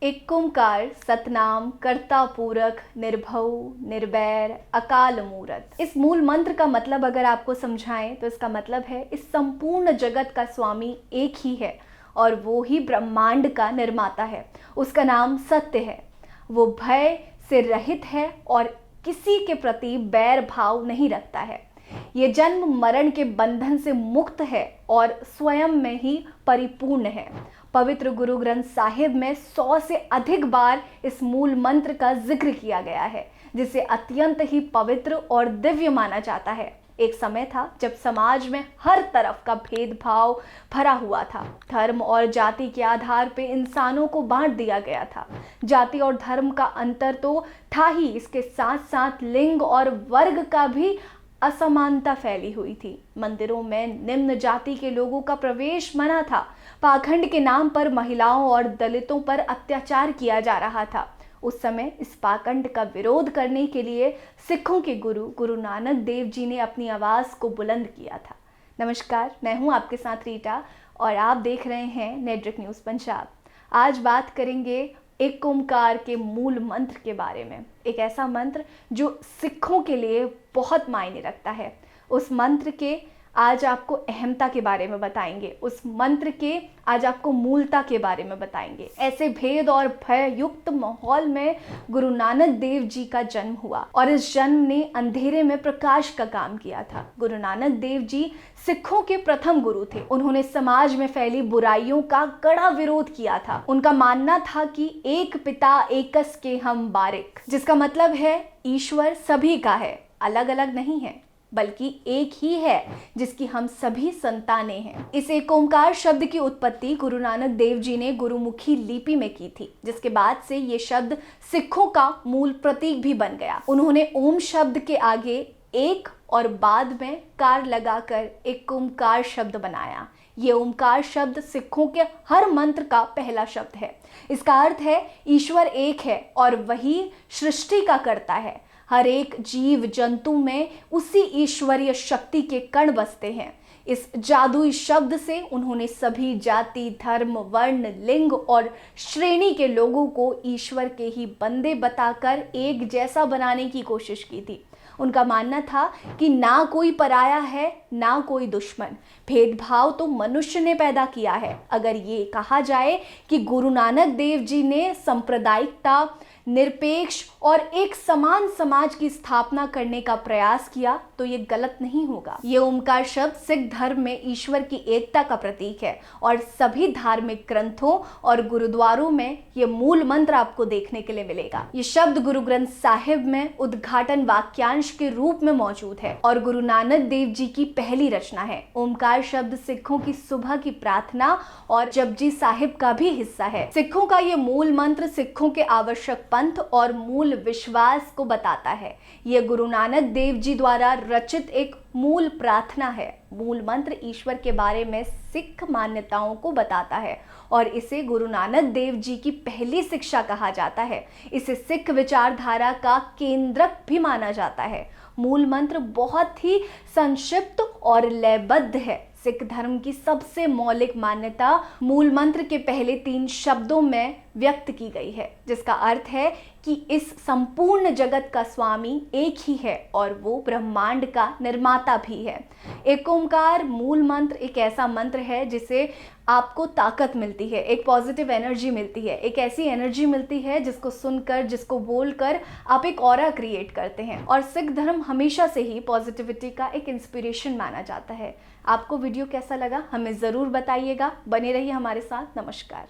एक ओंकार सतनाम कर्ता पूरक निर्भव निर्वैर अकाल मूरत। इस मूल मंत्र का मतलब अगर आपको समझाएं तो इसका मतलब है इस संपूर्ण जगत का स्वामी एक ही है और वो ही ब्रह्मांड का निर्माता है। उसका नाम सत्य है। वो भय से रहित है और किसी के प्रति बैर भाव नहीं रखता है। ये जन्म मरण के बंधन से मुक्त है और स्वयं में ही परिपूर्ण है। पवित्र गुरु ग्रंथ साहिब में 100 से अधिक बार इस मूल मंत्र का जिक्र किया गया है, जिसे अत्यंत ही पवित्र और दिव्य माना जाता है। एक समय था जब समाज में हर तरफ का भेदभाव भरा हुआ था। धर्म और जाति के आधार पे इंसानों को बांट दिया गया था। जाति और धर्म का अंतर तो था ही, इसके साथ साथ लिंग और वर्ग का भी असमानता फैली हुई थी। मंदिरों में निम्न जाति के लोगों का प्रवेश मना था। पाखंड के नाम पर महिलाओं और दलितों पर अत्याचार किया जा रहा था। उस समय इस पाखंड का विरोध करने के लिए सिखों के गुरु नानक देव जी ने अपनी आवाज़ को बुलंद किया था। नमस्कार, मैं हूं आपके साथ रीटा और आप देख रहे हैं नेटवर्क न्यूज़ पंजाब। आज बात करेंगे एक ओंकार के मूल मंत्र के बारे में। एक ऐसा मंत्र जो सिखों के लिए बहुत मायने रखता है। उस मंत्र के आज आपको अहमता के बारे में बताएंगे। उस मंत्र के आज आपको मूलता के बारे में बताएंगे। ऐसे भेद और भय युक्त माहौल में गुरु नानक देव जी का जन्म हुआ और इस जन्म ने अंधेरे में प्रकाश का काम किया था। गुरु नानक देव जी सिखों के प्रथम गुरु थे। उन्होंने समाज में फैली बुराइयों का कड़ा विरोध किया था। उनका मानना था कि एक पिता एकस के हम बारिक, जिसका मतलब है ईश्वर सभी का है, अलग अलग नहीं है, बल्कि एक ही है जिसकी हम सभी संतानें हैं। इस एक ओंकार शब्द की उत्पत्ति गुरु नानक देव जी ने गुरुमुखी लिपि में की थी, जिसके बाद से ये शब्द सिखों का मूल प्रतीक भी बन गया। उन्होंने ओम शब्द के आगे एक और बाद में कार लगाकर एक ओंकार शब्द बनाया। ये ओंकार शब्द सिखों के हर मंत्र का पहला शब्द है। इसका अर्थ है ईश्वर एक है और वही सृष्टि का कर्ता है। हर एक जीव जंतु में उसी ईश्वरीय शक्ति के कण बसते हैं। इस जादुई शब्द से उन्होंने सभी जाति, धर्म, वर्ण, लिंग और श्रेणी के लोगों को ईश्वर के ही बंदे बताकर एक जैसा बनाने की कोशिश की थी। उनका मानना था कि ना कोई पराया है, ना कोई दुश्मन। भेदभाव तो मनुष्य ने पैदा किया है। अगर ये कहा जाए कि गुरु नानक देव जी ने सांप्रदायिकता, निरपेक्ष और एक समान समाज की स्थापना करने का प्रयास किया तो ये गलत नहीं होगा। ये ओंकार शब्द सिख धर्म में ईश्वर की एकता का प्रतीक है और सभी धार्मिक ग्रंथों और गुरुद्वारों में ये मूल मंत्र आपको देखने के लिए मिलेगा। ये शब्द गुरु ग्रंथ साहिब में उद्घाटन वाक्यांश के रूप में मौजूद है और गुरु नानक देव जी की पहली रचना है। ओंकार शब्द सिखों की सुबह की प्रार्थना और जपजी साहिब का भी हिस्सा है। सिखों का ये मूल मंत्र सिखों के आवश्यक पंथ और मूल विश्वास को बताता है। यह गुरु नानक देव जी द्वारा रचित एक मूल प्रार्थना है। मूल मंत्र ईश्वर के बारे में सिख मान्यताओं को बताता है और इसे गुरु नानक देव जी की पहली शिक्षा कहा जाता है। इसे सिख विचारधारा का केंद्रक भी माना जाता है। मूल मंत्र बहुत ही संक्षिप्त और लयबद्ध है। सिख धर्म की सबसे मौलिक मान्यता मूल मंत्र के पहले 3 शब्दों में व्यक्त की गई है, जिसका अर्थ है कि इस संपूर्ण जगत का स्वामी एक ही है और वो ब्रह्मांड का निर्माता भी है। एक ओंकार मूल मंत्र एक ऐसा मंत्र है जिसे आपको ताकत मिलती है, एक पॉजिटिव एनर्जी मिलती है, एक ऐसी एनर्जी मिलती है जिसको सुनकर, जिसको बोलकर आप एक ऑरा क्रिएट करते हैं। और सिख धर्म हमेशा से ही पॉजिटिविटी का एक इंस्पिरेशन माना जाता है। आपको वीडियो कैसा लगा हमें ज़रूर बताइएगा। बने रहिए हमारे साथ। नमस्कार।